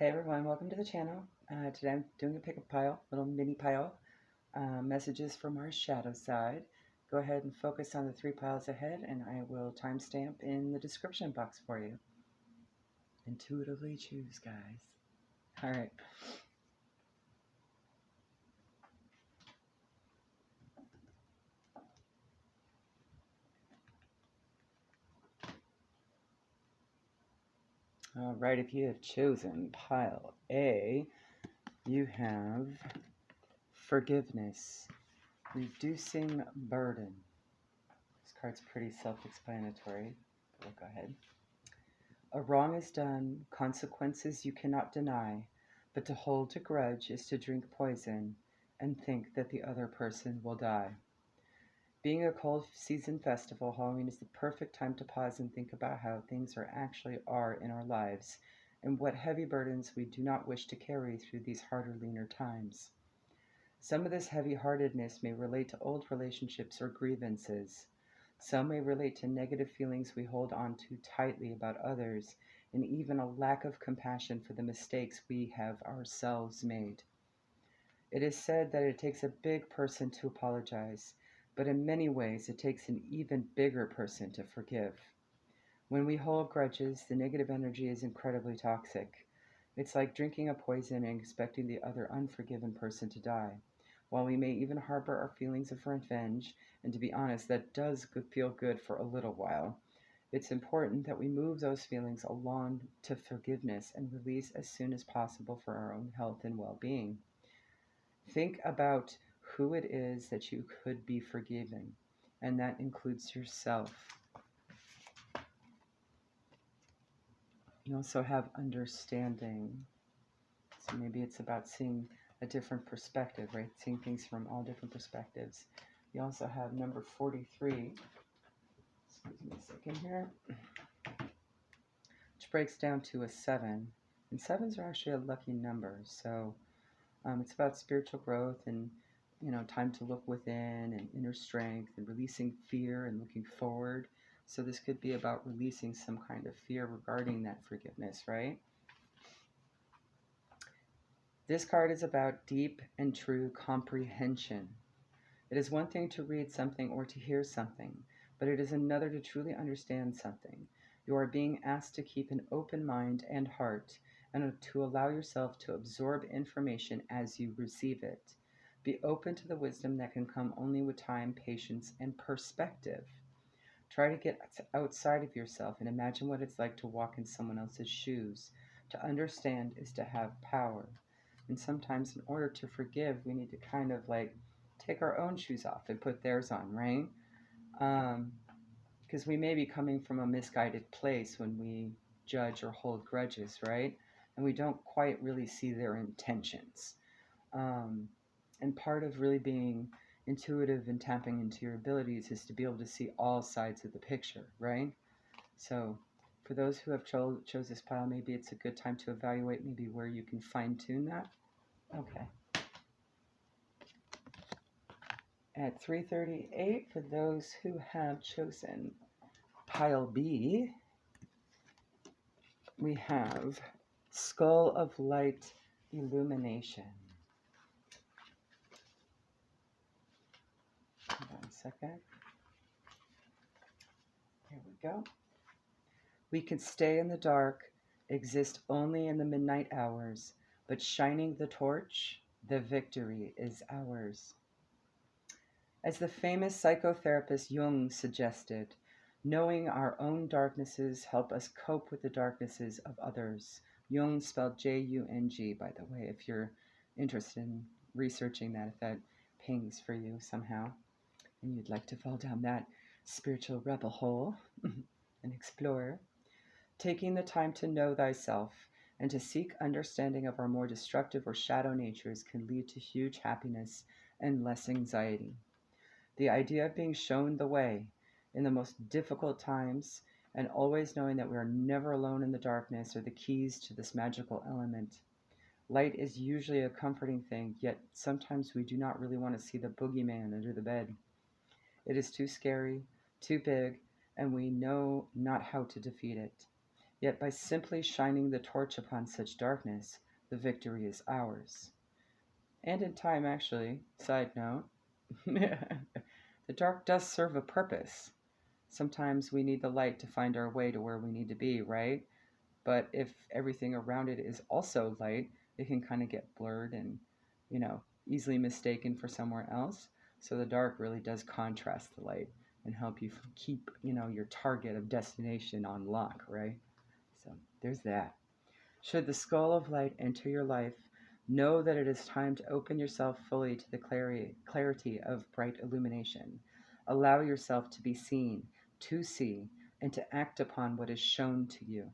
Hey everyone, welcome to the channel. Today I'm doing a pickup pile, little mini pile, messages from our shadow side. Go ahead and focus on the 3 piles ahead and I will timestamp in the description box for you. Intuitively choose, guys. All right. All right, if you have chosen pile A, you have forgiveness, reducing burden. This card's pretty self-explanatory, but we'll go ahead. A wrong is done, consequences you cannot deny, but to hold a grudge is to drink poison and think that the other person will die. Being a cold season festival, Halloween is the perfect time to pause and think about how things are in our lives and what heavy burdens we do not wish to carry through these harder, leaner times. Some of this heavy-heartedness may relate to old relationships or grievances. Some may relate to negative feelings we hold on to tightly about others, and even a lack of compassion for the mistakes we have ourselves made. It is said that it takes a big person to apologize, but in many ways it takes an even bigger person to forgive. When we hold grudges, the negative energy is incredibly toxic. It's like drinking a poison and expecting the other unforgiven person to die. While we may even harbor our feelings of revenge, and to be honest, that does feel good for a little while, it's important that we move those feelings along to forgiveness and release as soon as possible for our own health and well-being. Think about who it is that you could be forgiving, and that includes yourself. You also have understanding. So maybe it's about seeing a different perspective, right? Seeing things from all different perspectives. You also have number 43. Excuse me a second here. Which breaks down to a 7. And 7s are actually a lucky number. So it's about spiritual growth and, time to look within and inner strength and releasing fear and looking forward. So this could be about releasing some kind of fear regarding that forgiveness, right? This card is about deep and true comprehension. It is one thing to read something or to hear something, but it is another to truly understand something. You are being asked to keep an open mind and heart and to allow yourself to absorb information as you receive it. Be open to the wisdom that can come only with time, patience, and perspective. Try to get outside of yourself and imagine what it's like to walk in someone else's shoes. To understand is to have power. And sometimes, in order to forgive, we need to kind of like take our own shoes off and put theirs on, right? Because we may be coming from a misguided place when we judge or hold grudges, right? And we don't quite really see their intentions. And part of really being intuitive and tapping into your abilities is to be able to see all sides of the picture, right? So for those who have chose this pile, maybe it's a good time to evaluate maybe where you can fine tune that. Okay. At 3:38, for those who have chosen pile B, we have Skull of Light Illumination. Hold on a second. Here we go. We can stay in the dark, exist only in the midnight hours, but shining the torch, the victory is ours. As the famous psychotherapist Jung suggested, knowing our own darknesses help us cope with the darknesses of others. Jung spelled Jung, by the way, if you're interested in researching that, if that pings for you somehow, and you'd like to fall down that spiritual rebel hole and explore. Taking the time to know thyself and to seek understanding of our more destructive or shadow natures can lead to huge happiness and less anxiety. The idea of being shown the way in the most difficult times and always knowing that we are never alone in the darkness are the keys to this magical element. Light is usually a comforting thing, yet sometimes we do not really want to see the boogeyman under the bed. It is too scary, too big, and we know not how to defeat it. Yet by simply shining the torch upon such darkness, the victory is ours. And in time, actually, side note, the dark does serve a purpose. Sometimes we need the light to find our way to where we need to be, right? But if everything around it is also light, it can kind of get blurred and, easily mistaken for somewhere else. So the dark really does contrast the light and help you keep, your target of destination on lock, right? So there's that. Should the skull of light enter your life, know that it is time to open yourself fully to the clarity of bright illumination. Allow yourself to be seen, to see, and to act upon what is shown to you.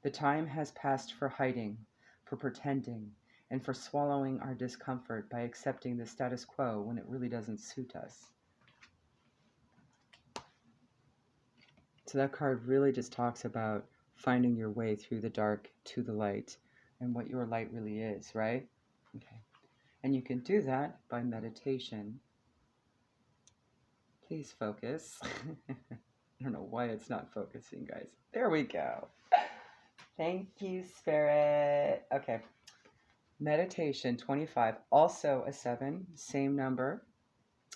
The time has passed for hiding, for pretending, and for swallowing our discomfort by accepting the status quo when it really doesn't suit us. So that card really just talks about finding your way through the dark to the light and what your light really is, right? Okay. And you can do that by meditation. Please focus. I don't know why it's not focusing, guys. There we go. Thank you, Spirit. Okay. Meditation 25, also a 7, same number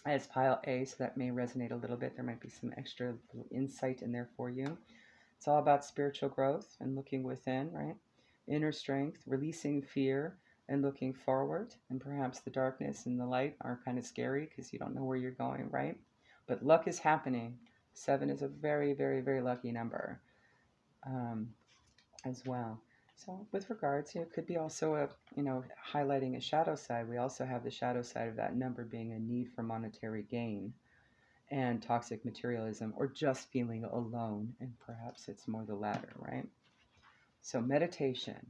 as pile A, so that may resonate a little bit. There might be some extra little insight in there for you. It's all about spiritual growth and looking within, right? Inner strength, releasing fear and looking forward. And perhaps the darkness and the light are kind of scary because you don't know where you're going, right? But luck is happening. 7 is a very, very, very lucky number as well. So with regards, it could be also highlighting a shadow side. We also have the shadow side of that number being a need for monetary gain and toxic materialism, or just feeling alone, and perhaps it's more the latter, right? So meditation.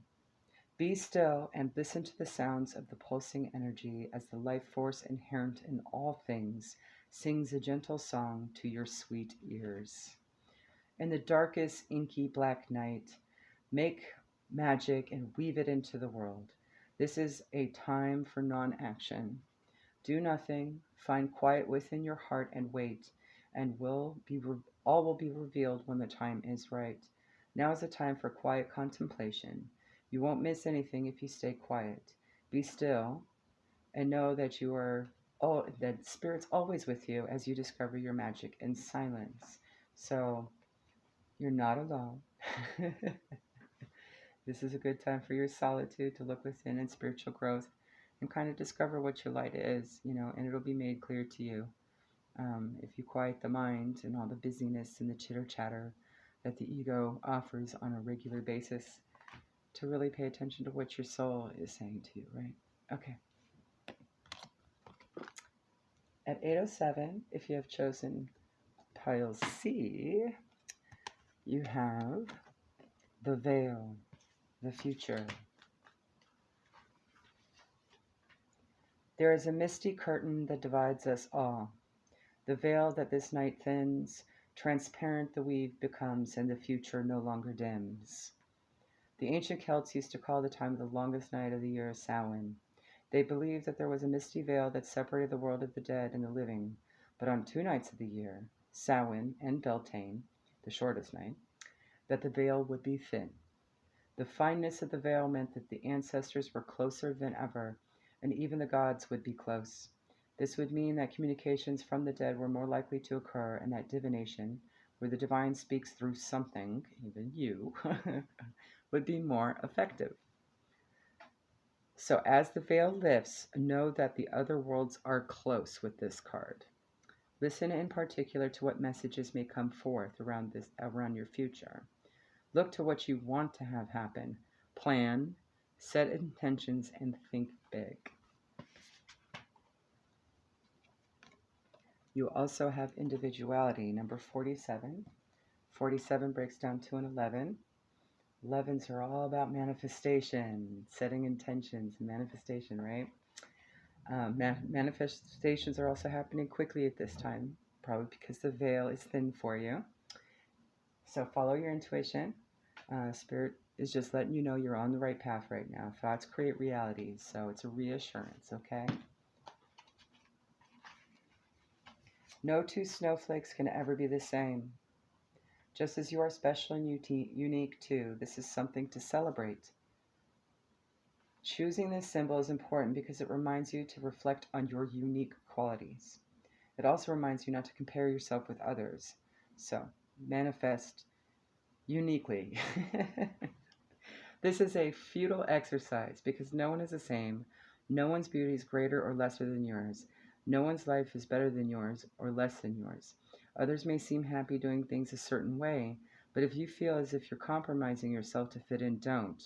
Be still and listen to the sounds of the pulsing energy as the life force inherent in all things sings a gentle song to your sweet ears. In the darkest, inky black night, make magic and weave it into the world. This is a time for non-action. Do nothing, find quiet within your heart and wait, and all will be revealed when the time is right. Now is the time for quiet contemplation. You won't miss anything if you stay quiet. Be still and know that that Spirit's always with you as you discover your magic in silence. So you're not alone. This is a good time for your solitude to look within and spiritual growth and kind of discover what your light is, and it'll be made clear to you. If you quiet the mind and all the busyness and the chitter chatter that the ego offers on a regular basis, to really pay attention to what your soul is saying to you, right? Okay. At 8:07, if you have chosen pile C, you have the veil, the future. There is a misty curtain that divides us all. The veil that this night thins, transparent the weave becomes, and the future no longer dims. The ancient Celts used to call the time of the longest night of the year Samhain. They believed that there was a misty veil that separated the world of the dead and the living, but on 2 nights of the year, Samhain and Beltane, the shortest night, that the veil would be thin. The fineness of the veil meant that the ancestors were closer than ever, and even the gods would be close. This would mean that communications from the dead were more likely to occur, and that divination, where the divine speaks through something, even you, would be more effective. So as the veil lifts, know that the other worlds are close with this card. Listen in particular to what messages may come forth around your future. Look to what you want to have happen. Plan, set intentions, and think big. You also have individuality, number 47. 47 breaks down to an 11. 11s are all about manifestation, setting intentions, and manifestation, right? Manifestations are also happening quickly at this time, probably because the veil is thin for you. So follow your intuition. Spirit is just letting you know you're on the right path right now. Thoughts create realities, so it's a reassurance, okay? No two snowflakes can ever be the same. Just as you are special and unique too, this is something to celebrate. Choosing this symbol is important because it reminds you to reflect on your unique qualities. It also reminds you not to compare yourself with others. So, manifest uniquely. This is a futile exercise because no one is the same. No one's beauty is greater or lesser than yours. No one's life is better than yours or less than yours. Others may seem happy doing things a certain way, but if you feel as if you're compromising yourself to fit in, don't.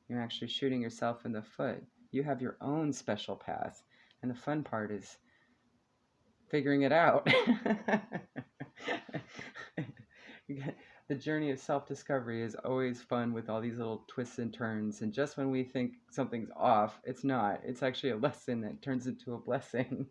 You're actually shooting yourself in the foot. You have your own special path, and the fun part is figuring it out. The journey of self-discovery is always fun with all these little twists and turns, and just when we think something's off, it's not. It's actually a lesson that turns into a blessing.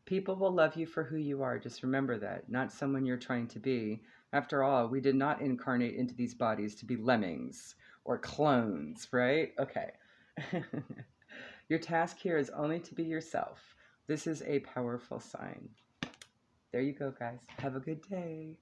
People will love you for who you are. Just remember that, not someone you're trying to be. After all, we did not incarnate into these bodies to be lemmings or clones, right? Okay. Your task here is only to be yourself. This is a powerful sign. There you go, guys. Have a good day.